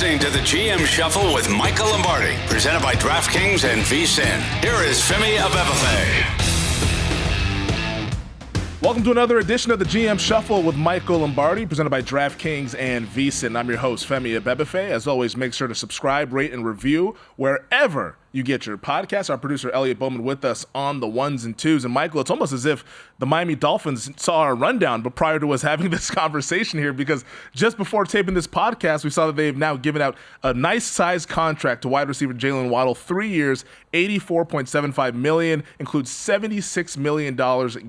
listening to the GM Shuffle with Michael Lombardi, presented by DraftKings and VSiN. Here is Femi Abebefe. Welcome to another edition of the GM Shuffle with Michael Lombardi, presented by DraftKings and VSiN. I'm your host, Femi Abebefe. As always, make sure to subscribe, rate, and review wherever you get your podcast. Our producer, Elliot Bowman, with us on the ones and twos. And Michael, it's almost as if the Miami Dolphins saw our rundown, but prior to us having this conversation here, because just before taping this podcast, we saw that they've now given out a nice-sized contract to wide receiver Jaylen Waddle, 3 years, $84.75 million, includes $76 million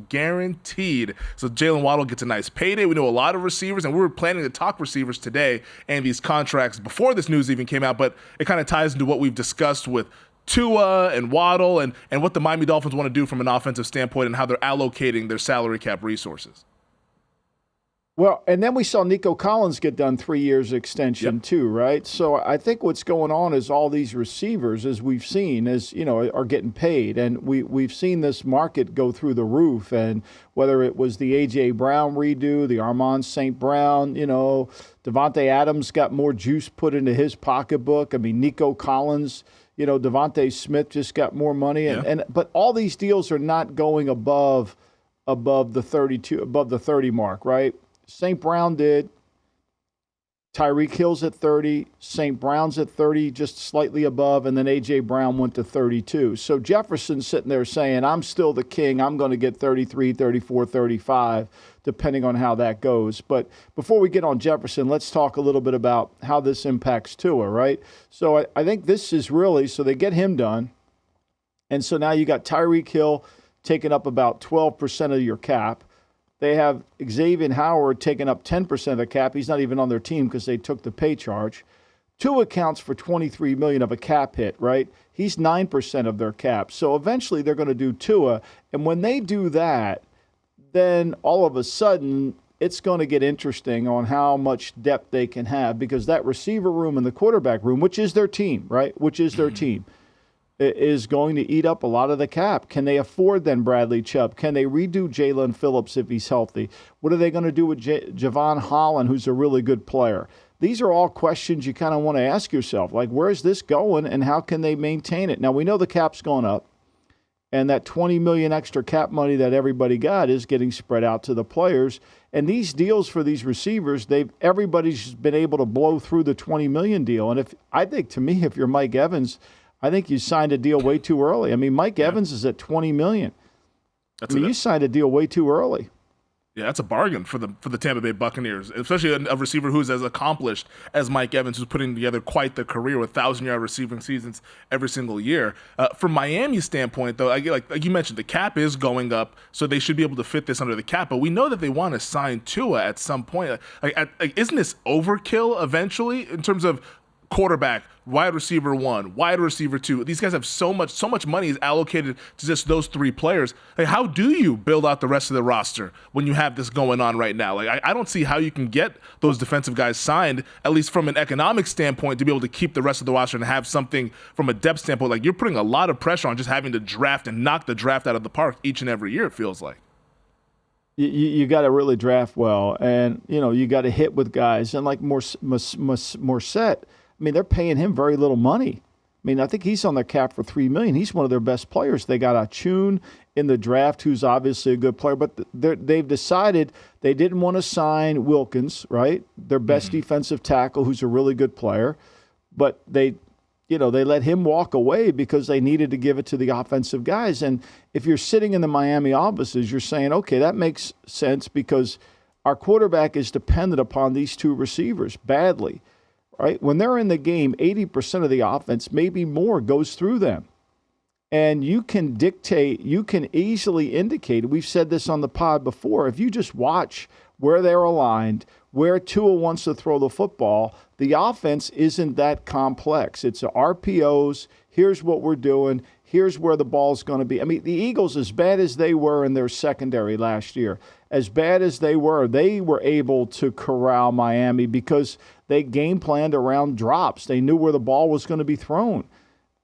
guaranteed. So Jaylen Waddle gets a nice payday. We know a lot of receivers, and we were planning to talk receivers today and these contracts before this news even came out, but it kind of ties into what we've discussed with Tua and Waddle and what the Miami Dolphins want to do from an offensive standpoint and how they're allocating their salary cap resources. Well, and then we saw Nico Collins get done 3 years extension too, right? So I think what's going on is all these receivers, as we've seen, are getting paid. And we've seen this market go through the roof. And whether it was the A.J. Brown redo, the Armand St. Brown, Devontae Adams got more juice put into his pocketbook. I mean, Nico Collins, Devontae Smith just got more money. But all these deals are not going above the 30 mark, right? St. Brown did. Tyreek Hill's at 30. St. Brown's at 30, just slightly above. And then A.J. Brown went to 32. So Jefferson's sitting there saying, I'm still the king. I'm going to get 33, 34, 35, depending on how that goes. But before we get on Jefferson, let's talk a little bit about how this impacts Tua, right? So I think this is really, so they get him done. And so now you got Tyreek Hill taking up about 12% of your cap. They have Xavier Howard taking up 10% of the cap. He's not even on their team because they took the pay charge. Tua accounts for $23 million of a cap hit, right? He's 9% of their cap. So eventually they're going to do Tua. And when they do that, then all of a sudden it's going to get interesting on how much depth they can have, because that receiver room and the quarterback room, which is their team, right? Which is their team, is going to eat up a lot of the cap. Can they afford then Bradley Chubb? Can they redo Jalen Phillips if he's healthy? What are they going to do with Javon Holland, who's a really good player? These are all questions you kind of want to ask yourself, like, where's this going and how can they maintain it? Now, we know the cap's gone up, and that $20 million extra cap money that everybody got is getting spread out to the players. And these deals for these receivers, everybody's been able to blow through the $20 million deal. And I think, to me, if you're Mike Evans, I think you signed a deal way too early. I mean, Mike Evans is at $20 million. You signed a deal way too early. Yeah, that's a bargain for the Tampa Bay Buccaneers, especially a receiver who's as accomplished as Mike Evans, who's putting together quite the career with 1,000-yard receiving seasons every single year. From Miami's standpoint, though, like you mentioned, the cap is going up, so they should be able to fit this under the cap. But we know that they want to sign Tua at some point. Isn't this overkill eventually in terms of quarterback, wide receiver 1, wide receiver 2? These guys have so much money is allocated to just those 3 players. Like, how do you build out the rest of the roster when you have this going on right now? Like, I don't see how you can get those defensive guys signed, at least from an economic standpoint, to be able to keep the rest of the roster and have something from a depth standpoint. Like, you're putting a lot of pressure on just having to draft and knock the draft out of the park each and every year, it feels like. You got to really draft well, and you got to hit with guys. And like Morset, I mean, they're paying him very little money. I mean, I think he's on their cap for $3 million. He's one of their best players. They got Achun in the draft, who's obviously a good player, but they've decided they didn't want to sign Wilkins, right? Their best defensive tackle, who's a really good player, but they let him walk away because they needed to give it to the offensive guys. And if you're sitting in the Miami offices, you're saying, okay, that makes sense because our quarterback is dependent upon these 2 receivers badly. Right? When they're in the game, 80% of the offense, maybe more, goes through them. And you can easily indicate, we've said this on the pod before, if you just watch where they're aligned, where Tua wants to throw the football, the offense isn't that complex. It's RPOs, here's what we're doing, here's where the ball's going to be. I mean, the Eagles, as bad as they were in their secondary last year, as bad as they were able to corral Miami because they game planned around drops. They knew where the ball was going to be thrown.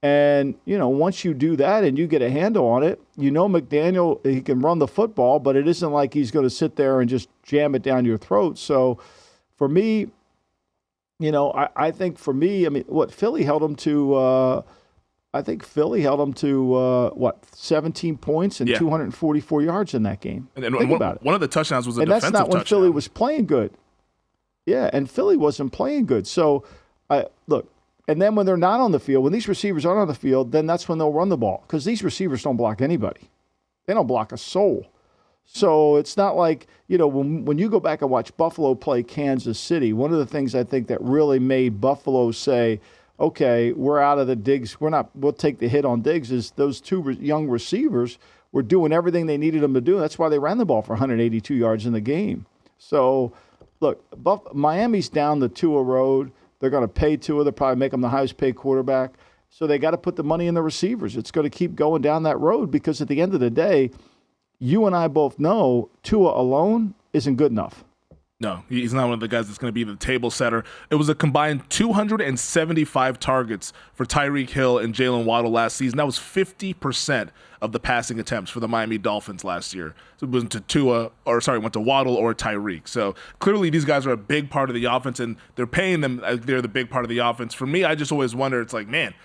And, once you do that and you get a handle on it, McDaniel, he can run the football, but it isn't like he's going to sit there and just jam it down your throat. So for me, I think for me, I mean, Philly held them to. I think Philly held them to 17 points and 244 yards in that game. And think about it. One of the touchdowns was a and defensive touchdown. that's not when Philly was playing good. Yeah, and Philly wasn't playing good. So, look, and then when they're not on the field, when these receivers aren't on the field, then that's when they'll run the ball because these receivers don't block anybody. They don't block a soul. So it's not like, when you go back and watch Buffalo play Kansas City, one of the things I think that really made Buffalo say, okay, we're out of the Diggs. We'll take the hit on Diggs is those two young receivers were doing everything they needed them to do. That's why they ran the ball for 182 yards in the game. So, look, Miami's down the Tua road. They're going to pay Tua. They'll probably make him the highest paid quarterback. So they got to put the money in the receivers. It's going to keep going down that road because at the end of the day, you and I both know Tua alone isn't good enough. No, he's not one of the guys that's going to be the table setter. It was a combined 275 targets for Tyreek Hill and Jaylen Waddle last season. That was 50% of the passing attempts for the Miami Dolphins last year. So it went to Waddle or Tyreek. So clearly these guys are a big part of the offense, and they're paying them. They're the big part of the offense. For me, I just always wonder, it's like, man,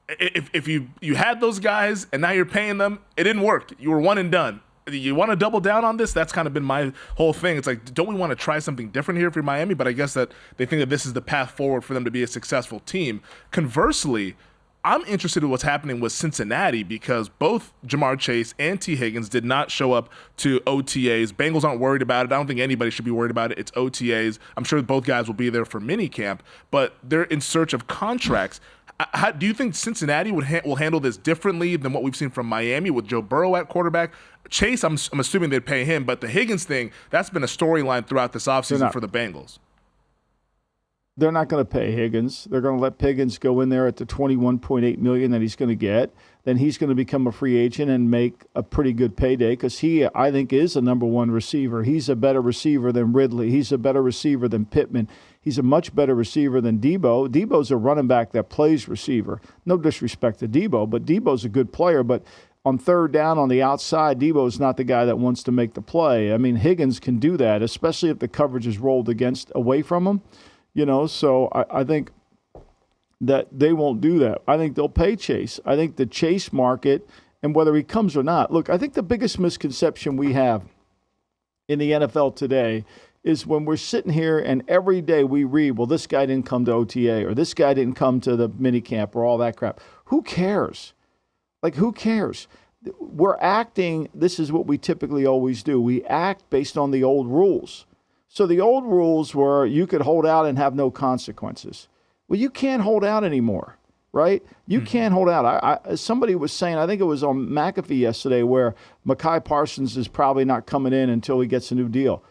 if you had those guys and now you're paying them, it didn't work. You were one and done. You want to double down on this? That's kind of been my whole thing. It's like, don't we want to try something different here for Miami? But I guess that they think that this is the path forward for them to be a successful team. Conversely, I'm interested in what's happening with Cincinnati because both Jamar Chase and T. Higgins did not show up to OTAs. Bengals aren't worried about it. I don't think anybody should be worried about it. It's OTAs. I'm sure both guys will be there for minicamp, but they're in search of contracts. How, do you think Cincinnati will handle this differently than what we've seen from Miami with Joe Burrow at quarterback? Chase, I'm assuming they'd pay him, but the Higgins thing, that's been a storyline throughout this offseason for the Bengals. They're not going to pay Higgins. They're going to let Higgins go in there at the $21.8 million that he's going to get. Then he's going to become a free agent and make a pretty good payday because he, I think, is a number one receiver. He's a better receiver than Ridley. He's a better receiver than Pittman. He's a much better receiver than Debo. Debo's a running back that plays receiver. No disrespect to Debo, but Debo's a good player. But on third down on the outside, Debo's not the guy that wants to make the play. I mean, Higgins can do that, especially if the coverage is rolled away from him. So I think that they won't do that. I think they'll pay Chase. I think the Chase market, and whether he comes or not, look, I think the biggest misconception we have in the NFL today is when we're sitting here and every day we read, well, this guy didn't come to OTA or this guy didn't come to the minicamp or all that crap. Who cares? Like, who cares? We're acting, this is what we typically always do. We act based on the old rules. So the old rules were you could hold out and have no consequences. Well, you can't hold out anymore, right? You can't hold out. Somebody was saying, I think it was on McAfee yesterday, where Mekhi Parsons is probably not coming in until he gets a new deal.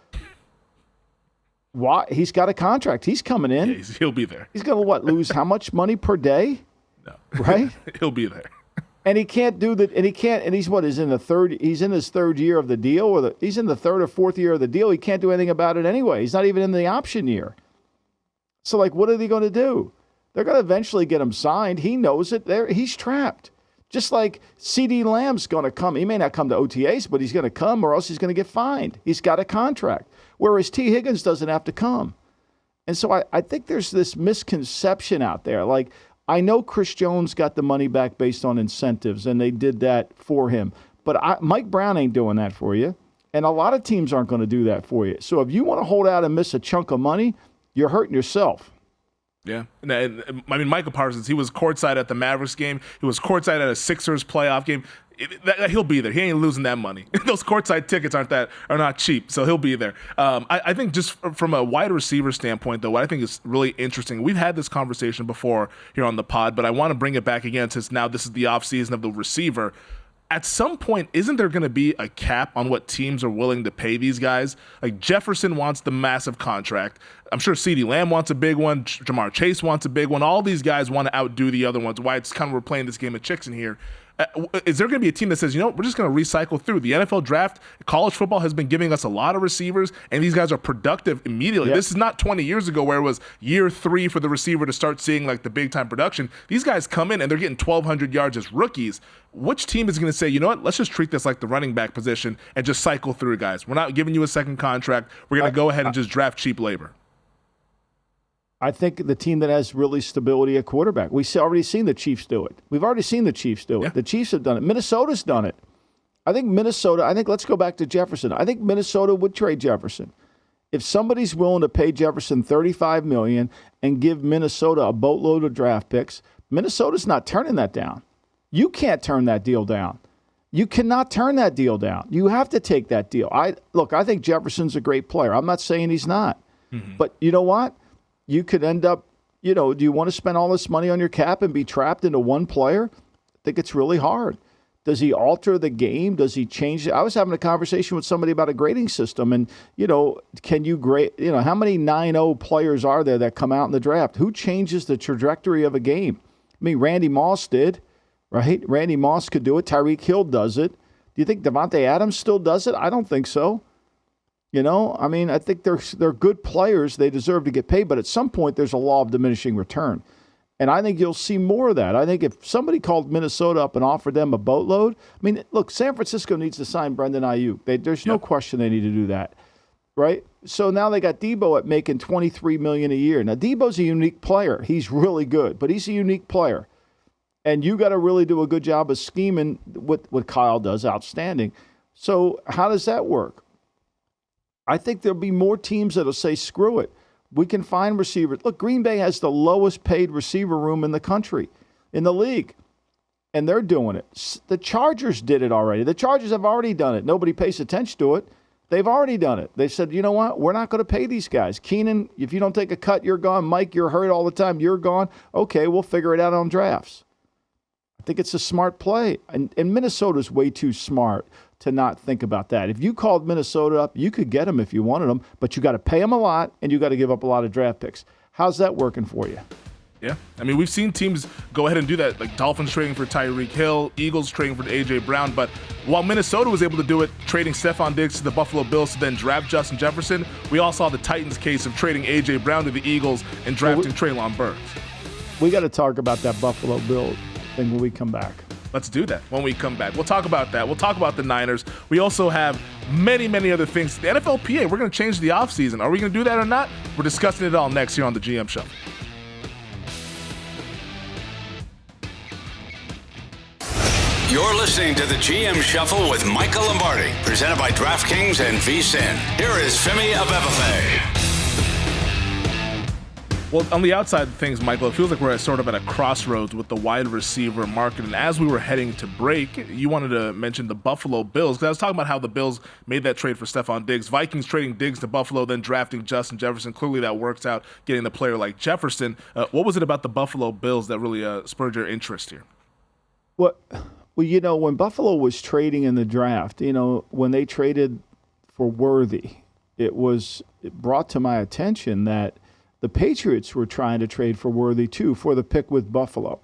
Why? He's got a contract. He's coming in. Yeah, he'll be there. He's going to lose how much money per day? No. Right? He'll be there. And he can't do that. And he can't. And he's he's in his third year of the deal, or he's in the third or fourth year of the deal. He can't do anything about it anyway. He's not even in the option year. So, what are they going to do? They're going to eventually get him signed. He knows it. He's trapped. Just like CeeDee Lamb's going to come. He may not come to OTAs, but he's going to come, or else he's going to get fined. He's got a contract. Whereas T. Higgins doesn't have to come. And so I think there's this misconception out there. I know Chris Jones got the money back based on incentives, and they did that for him. But Mike Brown ain't doing that for you, and a lot of teams aren't going to do that for you. So if you want to hold out and miss a chunk of money, you're hurting yourself. Yeah. I mean, Michael Parsons, he was courtside at the Mavericks game. He was courtside at a Sixers playoff game. He'll be there. He ain't losing that money. Those courtside tickets are not cheap, so he'll be there. I think just from a wide receiver standpoint, though, what I think is really interesting, we've had this conversation before here on the pod, but I want to bring it back again since now this is the offseason of the receiver. At some point, isn't there going to be a cap on what teams are willing to pay these guys? Like Jefferson wants the massive contract. I'm sure CeeDee Lamb wants a big one. Jamar Chase wants a big one. All these guys want to outdo the other ones. Why it's kind of we're playing this game of chicks in here. Is there going to be a team that says, we're just going to recycle through? The NFL draft, college football has been giving us a lot of receivers, and these guys are productive immediately. Yep. This is not 20 years ago where it was year 3 for the receiver to start seeing the big-time production. These guys come in, and they're getting 1,200 yards as rookies. Which team is going to say, let's just treat this like the running back position and just cycle through, guys? We're not giving you a second contract. We're going to go ahead and just draft cheap labor. I think the team that has really stability at quarterback. Already seen the Chiefs do it. We've already seen the Chiefs do it. Yeah. The Chiefs have done it. Minnesota's done it. I think let's go back to Jefferson. I think Minnesota would trade Jefferson. If somebody's willing to pay Jefferson $35 million and give Minnesota a boatload of draft picks, Minnesota's not turning that down. You can't turn that deal down. You cannot turn that deal down. You have to take that deal. I think Jefferson's a great player. I'm not saying he's not. Mm-hmm. But you know what? You could end up, do you want to spend all this money on your cap and be trapped into one player? I think it's really hard. Does he alter the game? Does he change it? I was having a conversation with somebody about a grading system, and, can you grade, how many 9-0 players are there that come out in the draft? Who changes the trajectory of a game? I mean, Randy Moss did, right? Randy Moss could do it. Tyreek Hill does it. Do you think Devontae Adams still does it? I don't think so. I think they're good players. They deserve to get paid, but at some point there's a law of diminishing return. And I think you'll see more of that. I think if somebody called Minnesota up and offered them a boatload, look, San Francisco needs to sign Brendan Ayuk. There's no question they need to do that, right? So now they got Debo at making $23 million a year. Now, Debo's a unique player. He's really good, but he's a unique player. And you got to really do a good job of scheming what Kyle does, outstanding. So how does that work? I think there'll be more teams that'll say, screw it. We can find receivers. Look, Green Bay has the lowest paid receiver room in the country, in the league, and they're doing it. The Chargers did it already. The Chargers have already done it. Nobody pays attention to it. They've already done it. They said, you know what? We're not going to pay these guys. Keenan, if you don't take a cut, you're gone. Mike, you're hurt all the time. You're gone. Okay, we'll figure it out on drafts. I think it's a smart play. And Minnesota's way too smart to not think about that. If you called Minnesota up, you could get them if you wanted them, but you got to pay them a lot and you got to give up a lot of draft picks. How's that working for you? Yeah. We've seen teams go ahead and do that, like Dolphins trading for Tyreek Hill, Eagles trading for A.J. Brown. But while Minnesota was able to do it, trading Stephon Diggs to the Buffalo Bills to then draft Justin Jefferson, we all saw the Titans' case of trading A.J. Brown to the Eagles and drafting Treylon Burks. We got to talk about that Buffalo Bills thing when we come back. Let's do that when we come back. We'll talk about that. We'll talk about the Niners. We also have many, many other things. The NFLPA, we're going to change the offseason. Are we going to do that or not? We're discussing it all next here on the GM Show. You're listening to the GM Shuffle with Michael Lombardi, presented by DraftKings and VSiN. Here is Femi Abebefe. Well, on the outside of things, Michael, it feels like we're sort of at a crossroads with the wide receiver market. And as we were heading to break, you wanted to mention the Buffalo Bills, because I was talking about how the Bills made that trade for Stephon Diggs. Vikings trading Diggs to Buffalo, then drafting Justin Jefferson. Clearly that works out, getting a player like Jefferson. What was it about the Buffalo Bills that really spurred your interest here? Well, when Buffalo was trading in the draft, when they traded for Worthy, it brought to my attention that the Patriots were trying to trade for Worthy, too, for the pick with Buffalo.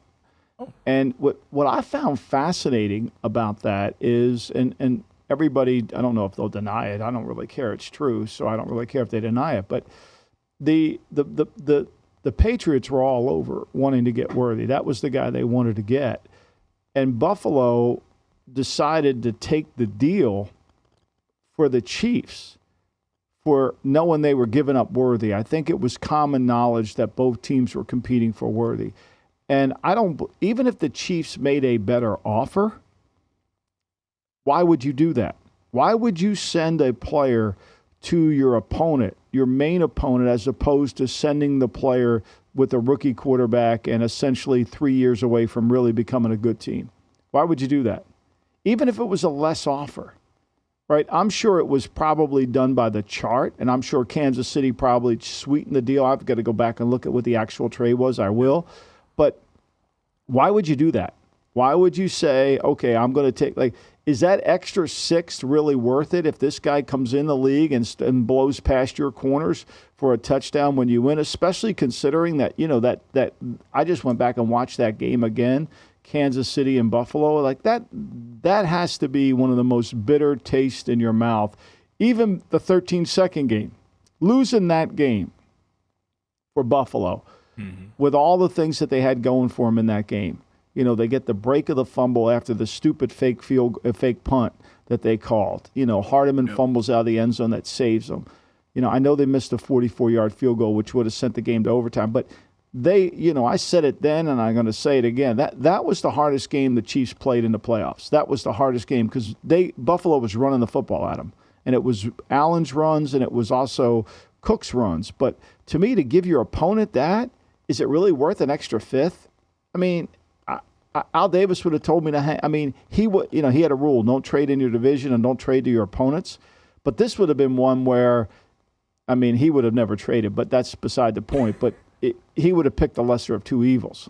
Oh. And what I found fascinating about that is, and everybody, I don't know if they'll deny it. I don't really care. It's true, so I don't really care if they deny it. But the Patriots were all over wanting to get Worthy. That was the guy they wanted to get. And Buffalo decided to take the deal for the Chiefs, for knowing they were giving up Worthy. I think it was common knowledge that both teams were competing for Worthy. And even if the Chiefs made a better offer, why would you do that? Why would you send a player to your opponent, your main opponent, as opposed to sending the player with a rookie quarterback and essentially 3 years away from really becoming a good team? Why would you do that? Even if it was a less offer. Right, I'm sure it was probably done by the chart, and I'm sure Kansas City probably sweetened the deal. I've got to go back and look at what the actual trade was. I will. But why would you do that? Why would you say, okay, I'm going to take, is that extra sixth really worth it if this guy comes in the league and blows past your corners for a touchdown when you win, especially considering that, that I just went back and watched that game again, Kansas City and Buffalo, that has to be one of the most bitter tastes in your mouth. Even the 13-second game, losing that game for Buffalo with all the things that they had going for them in that game. They get the break of the fumble after the stupid fake punt that they called. Hardeman fumbles out of the end zone that saves them. I know they missed a 44-yard field goal, which would have sent the game to overtime. But I said it then, and I'm going to say it again. That was the hardest game the Chiefs played in the playoffs. That was the hardest game because Buffalo was running the football at them. And it was Allen's runs, and it was also Cook's runs. But to me, to give your opponent that, is it really worth an extra fifth? I mean, Al Davis would have told me to he would, he had a rule, don't trade in your division and don't trade to your opponents. But this would have been one where, he would have never traded, but that's beside the point. But he would have picked the lesser of two evils.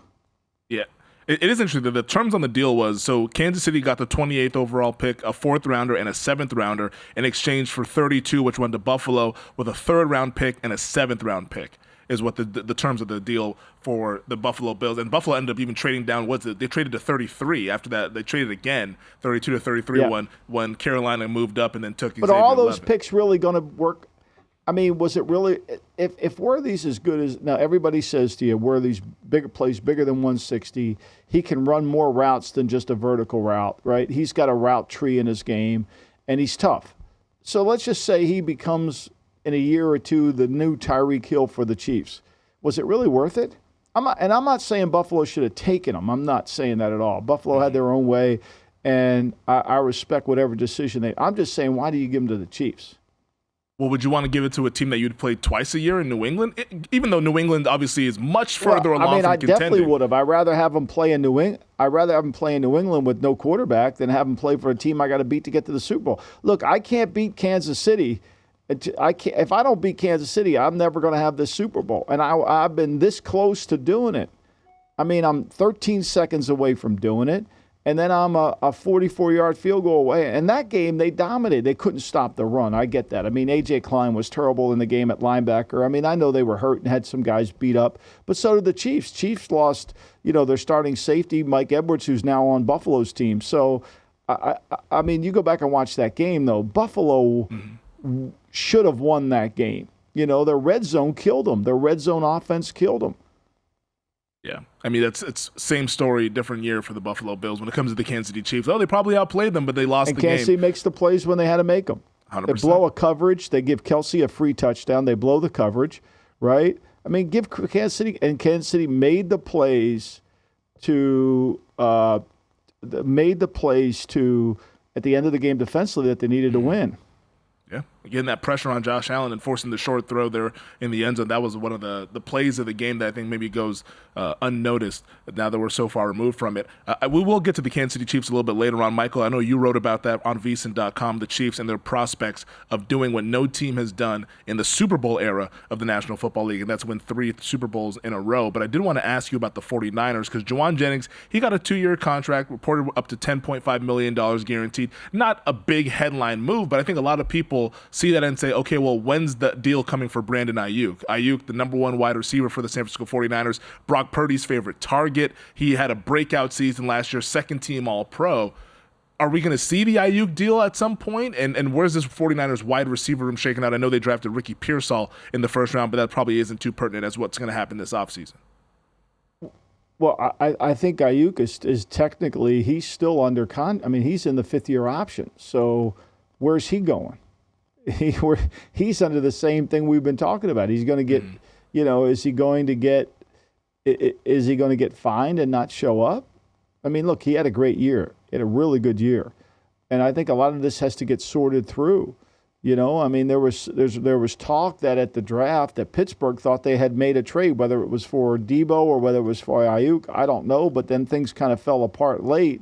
Yeah. It is interesting that the terms on the deal was, so Kansas City got the 28th overall pick, a 4th rounder, and a 7th rounder in exchange for 32, which went to Buffalo, with a 3rd round pick and a 7th round pick is what the terms of the deal for the Buffalo Bills. And Buffalo ended up even trading down, they traded to 33. After that, they traded again, 32 to 33 when Carolina moved up and then took But are all those picks really going to work? Was it really – if Worthy's as good as – now, everybody says to you, Worthy's plays bigger than 160. He can run more routes than just a vertical route, right? He's got a route tree in his game, and he's tough. So let's just say he becomes, in a year or two, the new Tyreek Hill for the Chiefs. Was it really worth it? I'm not saying Buffalo should have taken him. I'm not saying that at all. Buffalo had their own way, and I respect whatever decision I'm just saying, why do you give him to the Chiefs? Well, would you want to give it to a team that you'd play twice a year in New England? Even though New England obviously is much further along from contending. I definitely would have. I'd rather have them play in New England with no quarterback than have them play for a team I got to beat to get to the Super Bowl. Look, I can't beat Kansas City. If I don't beat Kansas City, I'm never going to have this Super Bowl. And I've been this close to doing it. I'm 13 seconds away from doing it. And then I'm a 44-yard field goal away. And that game, they dominated. They couldn't stop the run. I get that. A.J. Klein was terrible in the game at linebacker. I know they were hurt and had some guys beat up. But so did the Chiefs. Chiefs lost, their starting safety, Mike Edwards, who's now on Buffalo's team. So, you go back and watch that game, though. Buffalo should have won that game. Their red zone killed them. Their red zone offense killed them. Yeah. It's same story, different year for the Buffalo Bills when it comes to the Kansas City Chiefs. They probably outplayed them, but they lost the game. And Kansas City makes the plays when they had to make them. 100%. They blow a coverage. They give Kelsey a free touchdown. They blow the coverage, right? Give Kansas City, and Kansas City made the plays to at the end of the game defensively that they needed to win. Yeah, getting that pressure on Josh Allen and forcing the short throw there in the end zone. That was one of the plays of the game that I think maybe goes unnoticed now that we're so far removed from it. We will get to the Kansas City Chiefs a little bit later on. Michael, I know you wrote about that on vsin.com, the Chiefs and their prospects of doing what no team has done in the Super Bowl era of the National Football League, and that's win 3 Super Bowls in a row. But I did want to ask you about the 49ers because Juwan Jennings, he got a 2-year contract, reported up to $10.5 million guaranteed. Not a big headline move, but I think a lot of people see that and say, okay, well, when's the deal coming for Brandon Ayuk? Ayuk, the number 1 wide receiver for the San Francisco 49ers, Brock Purdy's favorite target. He had a breakout season last year, second-team All-Pro. Are we going to see the Ayuk deal at some point? And where's this 49ers wide receiver room shaking out? I know they drafted Ricky Pearsall in the first round, but that probably isn't too pertinent as what's going to happen this offseason. Well, I think Ayuk is technically, he's still under he's in the 5th-year option. So where's he going? He's under the same thing we've been talking about. He's going to get, is he going to get fined and not show up? Look, he had a great year. He had a really good year. And I think a lot of this has to get sorted through. There was talk that at the draft that Pittsburgh thought they had made a trade, whether it was for Debo or whether it was for Ayuk, I don't know, but then things kind of fell apart late.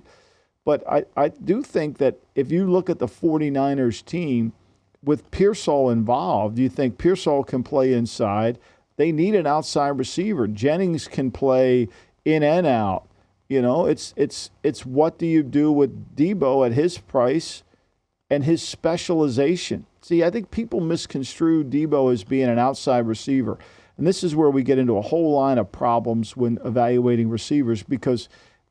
But I do think that if you look at the 49ers team, with Pearsall involved, you think Pearsall can play inside. They need an outside receiver. Jennings can play in and out. It's what do you do with Debo at his price and his specialization? See, I think people misconstrue Debo as being an outside receiver. And this is where we get into a whole line of problems when evaluating receivers because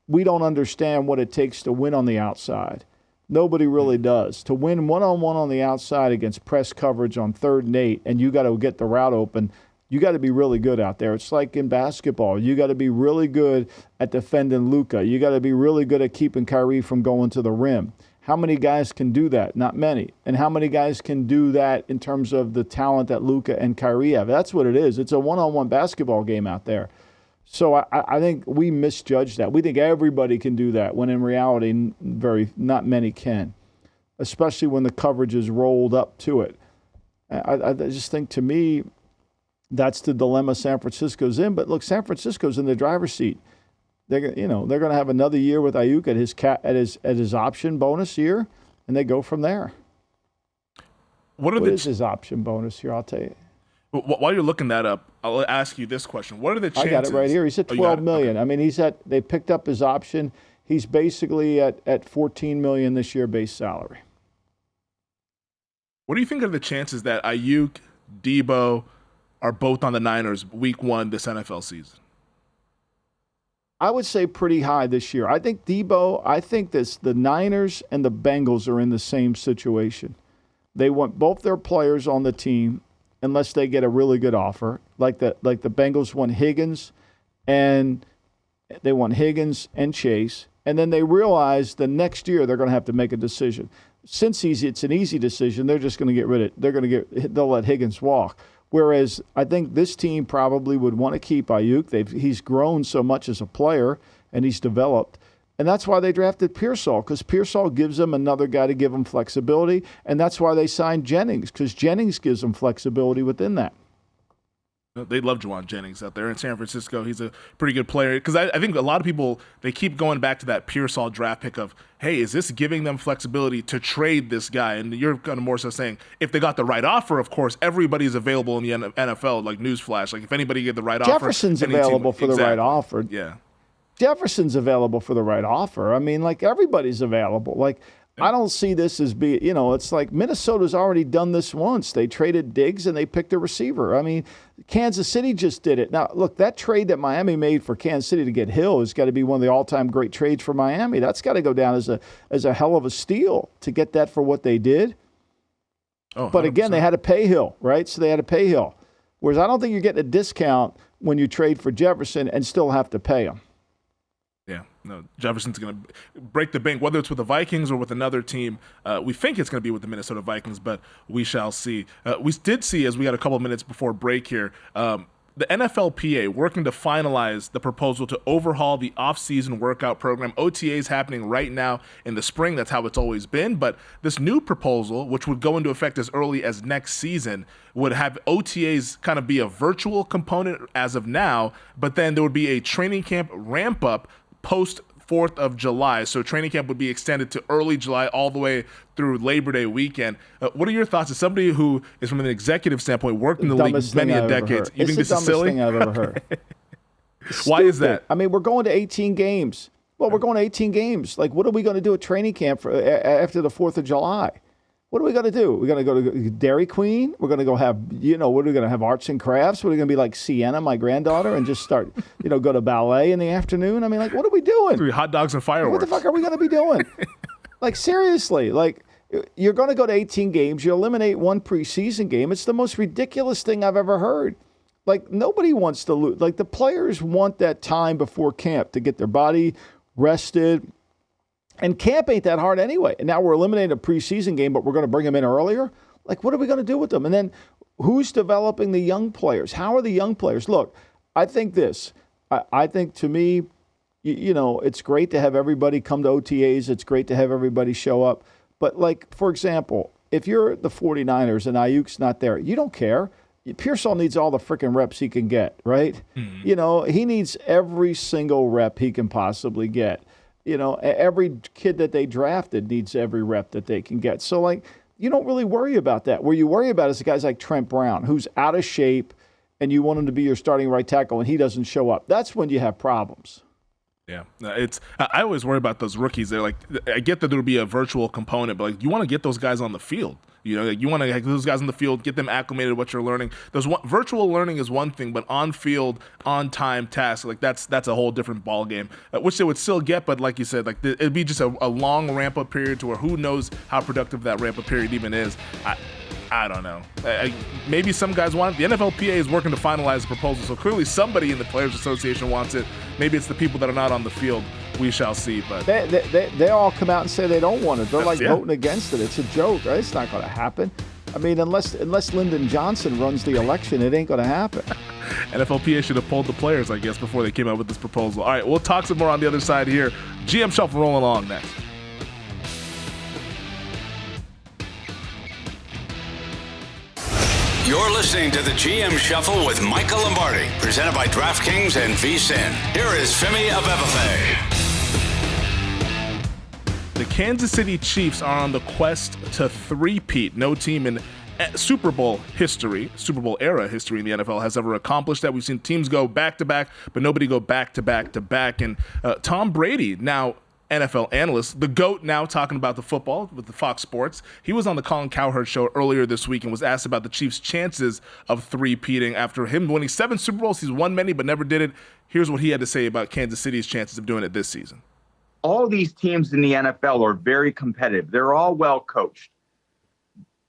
we don't understand what it takes to win on the outside. Nobody really does. To win one-on-one on the outside against press coverage on 3rd and 8, and you got to get the route open, you got to be really good out there. It's like in basketball. You got to be really good at defending Luka. You got to be really good at keeping Kyrie from going to the rim. How many guys can do that? Not many. And how many guys can do that in terms of the talent that Luka and Kyrie have? That's what it is. It's a one-on-one basketball game out there. So I think we misjudge that. We think everybody can do that, when in reality, not many can, especially when the coverage is rolled up to it. I just think, to me, that's the dilemma San Francisco's in. But look, San Francisco's in the driver's seat. They're going to have another year with Ayuk at his option bonus year, and they go from there. What is his option bonus here? I'll tell you. While you're looking that up, I'll ask you this question: what are the chances? I got it right here. He's at $12 million. Okay. I mean, they picked up his option. He's basically at $14 million this year base salary. What do you think are the chances that Ayuk, Debo are both on the Niners week 1 this NFL season? I would say pretty high this year. I think the Niners and the Bengals are in the same situation. They want both their players on the team unless they get a really good offer. Like the Bengals want Higgins and Chase, and then they realize the next year they're going to have to make a decision. Since it's an easy decision, they're just going to get rid of they'll let Higgins walk. Whereas I think this team probably would want to keep Ayuk. He's grown so much as a player, and he's developed. And that's why they drafted Pearsall, because Pearsall gives them another guy to give them flexibility. And that's why they signed Jennings, because Jennings gives them flexibility within that. They love Juwan Jennings out there in San Francisco. He's a pretty good player. Because I think a lot of people, they keep going back to that Pearsall draft pick of, hey, is this giving them flexibility to trade this guy? And you're kind of more so saying, if they got the right offer, of course, everybody's available in the NFL, like newsflash. Like if anybody get the right offer. Jefferson's available for the right offer. Yeah. Jefferson's available for the right offer. I mean, like, everybody's available. Like, I don't see this as being, it's like Minnesota's already done this once. They traded Diggs and they picked a receiver. I mean, Kansas City just did it. Now, look, that trade that Miami made for Kansas City to get Hill has got to be one of the all-time great trades for Miami. That's got to go down as a hell of a steal to get that for what they did. Oh, but again, they had to pay Hill, right? So they had to pay Hill. Whereas I don't think you're getting a discount when you trade for Jefferson and still have to pay him. Yeah, no, Jefferson's going to break the bank, whether it's with the Vikings or with another team. We think it's going to be with the Minnesota Vikings, but we shall see. We did see, as we had a couple of minutes before break here, the NFLPA working to finalize the proposal to overhaul the offseason workout program. OTA is happening right now in the spring. That's how it's always been. But this new proposal, which would go into effect as early as next season, would have OTAs kind of be a virtual component as of now, but then there would be a training camp ramp up post 4th of July. So training camp would be extended to early July all the way through Labor Day weekend. What are your thoughts as somebody who is, from an executive standpoint, worked in the league many a decades? You think this is silly? It's the dumbest thing I've ever heard. Why is that? I mean, we're going to 18 games. Well, we're going to 18 games. Like, what are we going to do at training camp after the 4th of July? What are we going to do? We're going to go to Dairy Queen? We're going to go have, what are we going to have, arts and crafts? What are we going to be like Sienna, my granddaughter, and just start, go to ballet in the afternoon? I mean, like, what are we doing? 3 hot dogs and fireworks. What the fuck are we going to be doing? Like, seriously, like, you're going to go to 18 games. You eliminate one preseason game. It's the most ridiculous thing I've ever heard. Like, nobody wants to lose. Like, the players want that time before camp to get their body rested. And camp ain't that hard anyway. And now we're eliminating a preseason game, but we're going to bring them in earlier? Like, what are we going to do with them? And then who's developing the young players? How are the young players? Look, I think this. I think, to me, it's great to have everybody come to OTAs. It's great to have everybody show up. But, like, for example, if you're the 49ers and Ayuk's not there, you don't care. Pearsall needs all the freaking reps he can get, right? Mm-hmm. He needs every single rep he can possibly get. Every kid that they drafted needs every rep that they can get. So, like, you don't really worry about that. Where you worry about is the guys like Trent Brown, who's out of shape, and you want him to be your starting right tackle, and he doesn't show up. That's when you have problems. Yeah, I always worry about those rookies. They're like, I get that there'll be a virtual component, but like, you want to get those guys on the field. You want to get those guys on the field, get them acclimated to what you're learning. Virtual learning is one thing, but on-field, on-time tasks, like that's a whole different ball game, which they would still get. But like you said, like it'd be just a long ramp-up period to where who knows how productive that ramp-up period even is. I don't know. Maybe some guys want it. The NFLPA is working to finalize the proposal, so clearly somebody in the Players Association wants it. Maybe it's the people that are not on the field. we shall see. But they all come out and say they don't want it. They're like yeah. voting against it. It's a joke. Right? It's not going to happen. I mean, unless Lyndon Johnson runs the election, it ain't going to happen. NFLPA should have pulled the players, I guess, before they came out with this proposal. All right, we'll talk some more on the other side here. GM Shuffle rolling along next. You're listening to the GM Shuffle with Michael Lombardi, presented by DraftKings and VSiN. Here is Femi Abebefe. The Kansas City Chiefs are on the quest to three-peat. No team in Super Bowl era history in the NFL has ever accomplished that. We've seen teams go back-to-back, but nobody go back-to-back-to-back. And Tom Brady, now NFL analyst, the GOAT, now talking about the football with the Fox Sports. He was on the Colin Cowherd show earlier this week and was asked about the Chiefs' chances of three-peating. After him winning 7 Super Bowls, he's won many but never did it. Here's what he had to say about Kansas City's chances of doing it this season. All these teams in the NFL are very competitive. They're all well coached.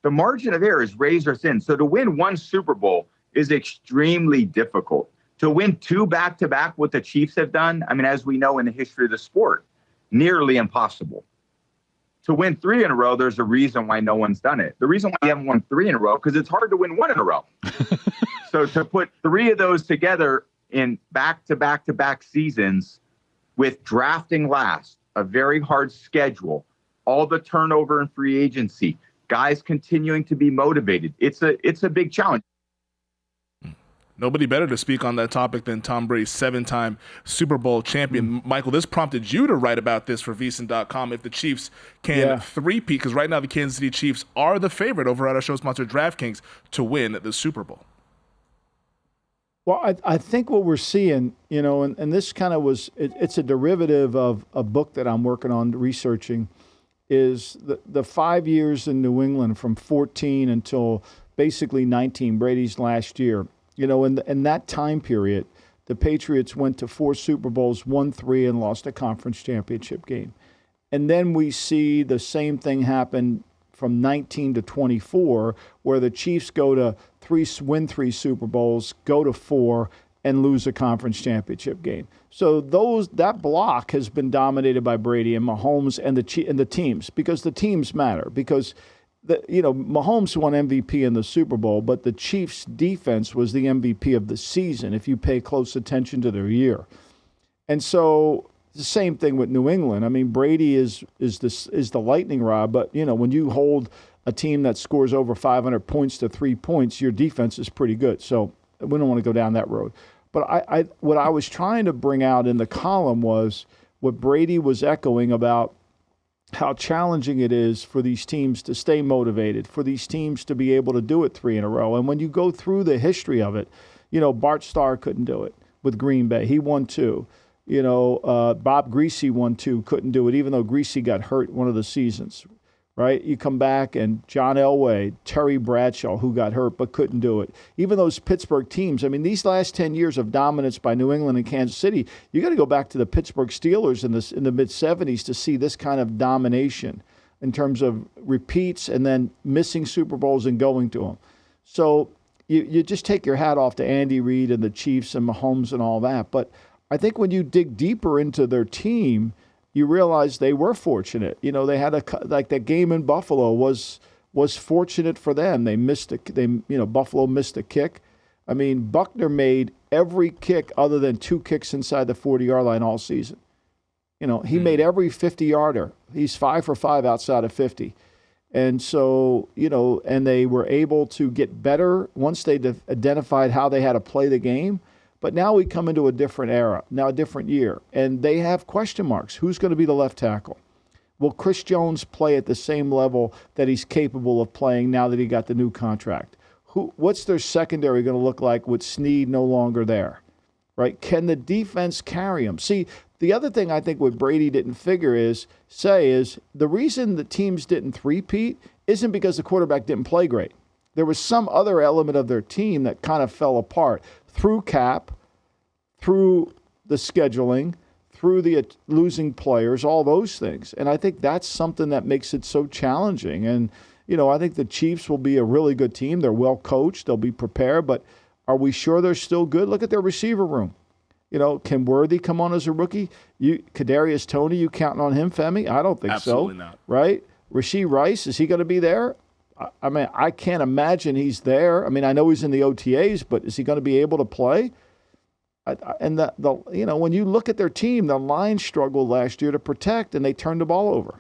The margin of error is razor thin. So to win 1 Super Bowl is extremely difficult. To win 2 back-to-back, what the Chiefs have done, I mean, as we know in the history of the sport, nearly impossible. To win 3 in a row, there's a reason why no one's done it. The reason why you haven't won 3 in a row, because it's hard to win 1 in a row. So to put 3 of those together in back-to-back-to-back seasons with drafting last, a very hard schedule, all the turnover in free agency, guys continuing to be motivated, it's a big challenge. Nobody better to speak on that topic than Tom Brady, 7-time Super Bowl champion. Michael, this prompted you to write about this for VSiN.com. If the Chiefs can three-peat, because right now the Kansas City Chiefs are the favorite over at our show sponsor DraftKings to win the Super Bowl. Well, I think what we're seeing, and this kind of it's a derivative of a book that I'm working on researching, is the 5 years in New England from 14 until basically 19, Brady's last year. In that time period, the Patriots went to 4 Super Bowls, won 3, and lost a conference championship game. And then we see the same thing happen from 19 to 24, where the Chiefs go to win 3 Super Bowls, go to 4, and lose a conference championship game. So that block has been dominated by Brady and Mahomes and the teams, because the teams matter. Because Mahomes won MVP in the Super Bowl, but the Chiefs' defense was the MVP of the season if you pay close attention to their year. And so the same thing with New England. I mean, Brady is the lightning rod, but when you hold a team that scores over 500 points to 3 points, your defense is pretty good. So we don't want to go down that road. But what I was trying to bring out in the column was what Brady was echoing about how challenging it is for these teams to stay motivated, for these teams to be able to do it 3 in a row. And when you go through the history of it, Bart Starr couldn't do it with Green Bay. He won 2. Bob Greasy won 2, couldn't do it, even though Greasy got hurt one of the seasons, right? You come back and John Elway, Terry Bradshaw, who got hurt but couldn't do it. Even those Pittsburgh teams, I mean, these last 10 years of dominance by New England and Kansas City, you got to go back to the Pittsburgh Steelers in the mid-'70s to see this kind of domination in terms of repeats and then missing Super Bowls and going to them. So you just take your hat off to Andy Reid and the Chiefs and Mahomes and all that. But I think when you dig deeper into their team, you realize they were fortunate. They had that game in Buffalo was fortunate for them. Buffalo missed a kick. I mean, Buckner made every kick other than 2 kicks inside the 40-yard line all season. He made every 50-yarder. He's 5 for 5 outside of 50. And so, and they were able to get better once they identified how they had to play the game. But now we come into a different era, now a different year, and they have question marks. Who's going to be the left tackle? Will Chris Jones play at the same level that he's capable of playing now that he got the new contract? What's their secondary going to look like with Snead no longer there, right? Can the defense carry him? See, the other thing I think what Brady didn't figure is the reason the teams didn't three-peat isn't because the quarterback didn't play great. There was some other element of their team that kind of fell apart through cap, through the scheduling, through the losing players, all those things. And I think that's something that makes it so challenging. And, I think the Chiefs will be a really good team. They're well coached. They'll be prepared. But are we sure they're still good? Look at their receiver room. Can Worthy come on as a rookie? Kadarius Toney, you counting on him, Femi? I don't think Absolutely so. Not. Right? Rasheed Rice, is he going to be there? I mean, I can't imagine he's there. I mean, I know he's in the OTAs, but is he going to be able to play? And when you look at their team, the line struggled last year to protect, and they turned the ball over.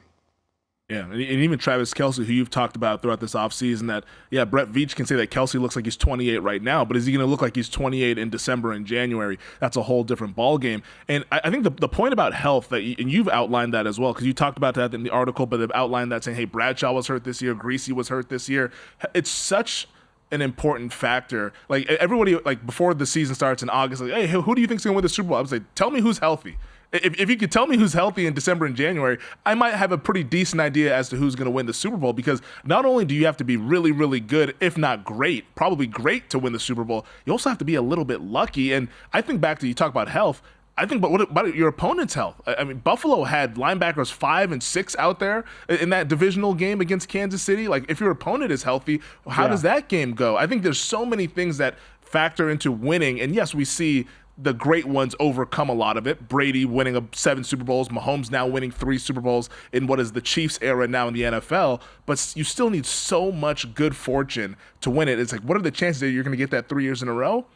Yeah, and even Travis Kelce, who you've talked about throughout this offseason, Brett Veach can say that Kelce looks like he's 28 right now, but is he going to look like he's 28 in December and January? That's a whole different ballgame. And I think the point about health, and you've outlined that as well, because you talked about that in the article, but they've outlined that saying, hey, Bradshaw was hurt this year, Greasy was hurt this year. It's such an important factor. Like, everybody, like, before the season starts in August, like, hey, who do you think's going to win the Super Bowl? I would say, tell me who's healthy. If you could tell me who's healthy in December and January, I might have a pretty decent idea as to who's going to win the Super Bowl, because not only do you have to be really, really good, if not great, probably great to win the Super Bowl, you also have to be a little bit lucky. And I think back to, you talk about health, I think, but what about your opponent's health? I mean, Buffalo had linebackers 5 and 6 out there in that divisional game against Kansas City. Like, if your opponent is healthy, how does that game go? I think there's so many things that factor into winning. And yes, we see the great ones overcome a lot of it. Brady winning 7 Super Bowls, Mahomes now winning 3 Super Bowls in what is the Chiefs era now in the NFL, but you still need so much good fortune to win it. It's like, what are the chances that you're going to get that 3 years in a row?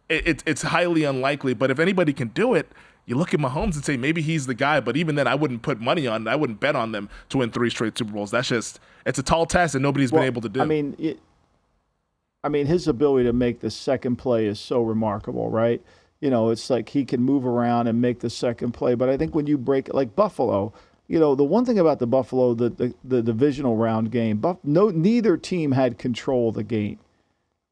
It's highly unlikely, but if anybody can do it, you look at Mahomes and say maybe he's the guy, but even then I wouldn't put money on it. I wouldn't bet on them to win 3 straight Super Bowls. It's a tall task that nobody's been able to do. I mean, his ability to make the second play is so remarkable, right? It's like he can move around and make the second play. But I think when you break it, like Buffalo, the one thing about the Buffalo, the divisional round game, neither team had control of the game,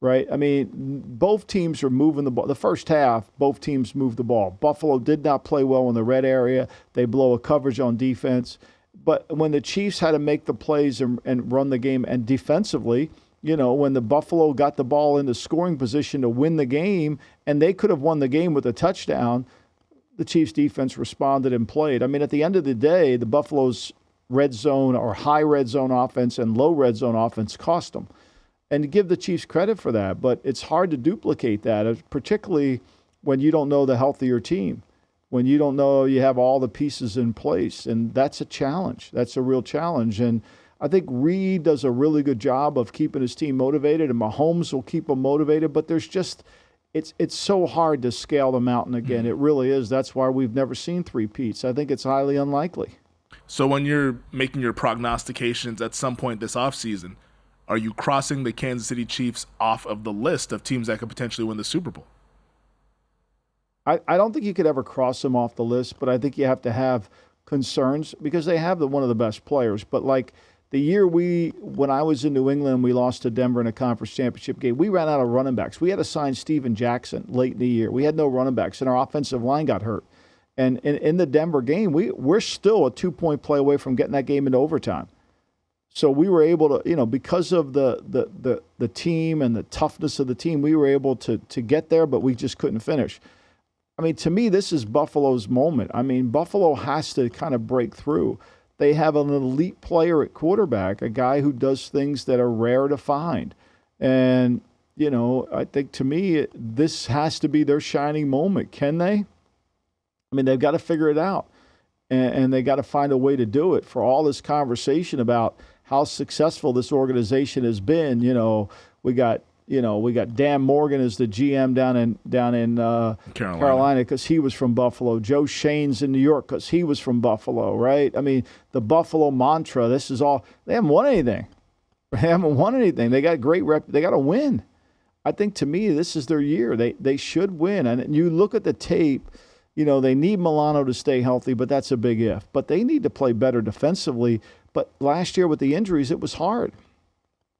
right? I mean, both teams are moving the ball. The first half, both teams moved the ball. Buffalo did not play well in the red area. They blow a coverage on defense. But when the Chiefs had to make the plays and run the game, and defensively, when the Buffalo got the ball into scoring position to win the game, and they could have won the game with a touchdown, the Chiefs defense responded and played. I mean, at the end of the day, the Buffalo's red zone or high red zone offense and low red zone offense cost them. And to give the Chiefs credit for that, but it's hard to duplicate that, particularly when you don't know the health of your team, when you don't know you have all the pieces in place. And that's a challenge. That's a real challenge. And I think Reed does a really good job of keeping his team motivated, and Mahomes will keep them motivated. But there's just it's so hard to scale the mountain again. It really is. That's why we've never seen three-peats. I think it's highly unlikely. So when you're making your prognostications at some point this offseason, are you crossing the Kansas City Chiefs off of the list of teams that could potentially win the Super Bowl? I don't think you could ever cross them off the list, but I think you have to have concerns because they have one of the best players. But like the year when I was in New England, we lost to Denver in a conference championship game. We ran out of running backs. We had to sign Steven Jackson late in the year. We had no running backs, and our offensive line got hurt. And in the Denver game, we're still a 2-point play away from getting that game into overtime. So we were able to, because of the team and the toughness of the team, we were able to get there, but we just couldn't finish. I mean, to me, this is Buffalo's moment. I mean, Buffalo has to kind of break through. They have an elite player at quarterback, a guy who does things that are rare to find. And, I think to me, this has to be their shining moment. Can they? I mean, they've got to figure it out. And they got to find a way to do it. For all this conversation about how successful this organization has been, we got Dan Morgan as the GM down in Carolina because he was from Buffalo. Joe Shane's in New York because he was from Buffalo, right? I mean, the Buffalo mantra. This is all. They haven't won anything. They got great rep. They got to win. I think to me, this is their year. They should win. And you look at the tape. They need Milano to stay healthy, but that's a big if. But they need to play better defensively. But last year with the injuries, it was hard.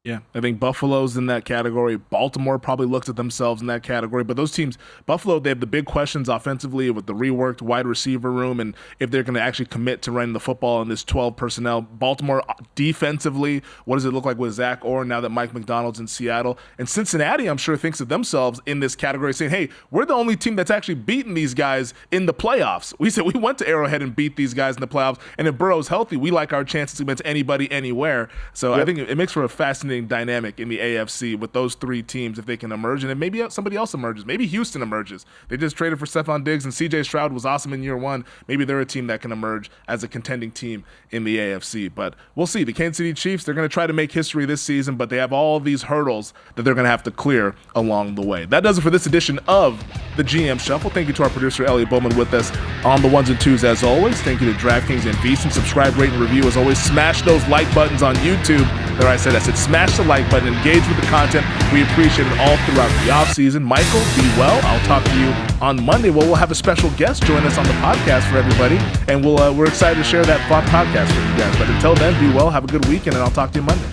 Yeah, I think Buffalo's in that category. Baltimore probably looks at themselves in that category. But those teams, Buffalo, they have the big questions offensively with the reworked wide receiver room and if they're going to actually commit to running the football in this 12 personnel. Baltimore defensively, what does it look like with Zach Orr now that Mike McDonald's in Seattle? And Cincinnati, I'm sure, thinks of themselves in this category saying, hey, we're the only team that's actually beaten these guys in the playoffs. We said we went to Arrowhead and beat these guys in the playoffs. And if Burrow's healthy, we like our chances against anybody, anywhere. So I think it makes for a fascinating fascinating dynamic in the AFC with those three teams if they can emerge, and then maybe somebody else emerges. Maybe Houston emerges. They just traded for Stephon Diggs, and C.J. Stroud was awesome in year one. Maybe they're a team that can emerge as a contending team in the AFC. But we'll see. The Kansas City Chiefs, they're going to try to make history this season, but they have all these hurdles that they're going to have to clear along the way. That does it for this edition of the GM Shuffle. Thank you to our producer, Elliot Bowman, with us on the ones and twos as always. Thank you to DraftKings and VSiN. Subscribe, rate, and review as always. Smash those like buttons on YouTube. There I said smash the like button. Engage with the content. We appreciate it all throughout the offseason. Michael, be well. I'll talk to you on Monday. Well, we'll have a special guest join us on the podcast for everybody, and we're excited to share that podcast with you guys. But until then, be well. Have a good weekend, and I'll talk to you Monday.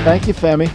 Thank you, Femi.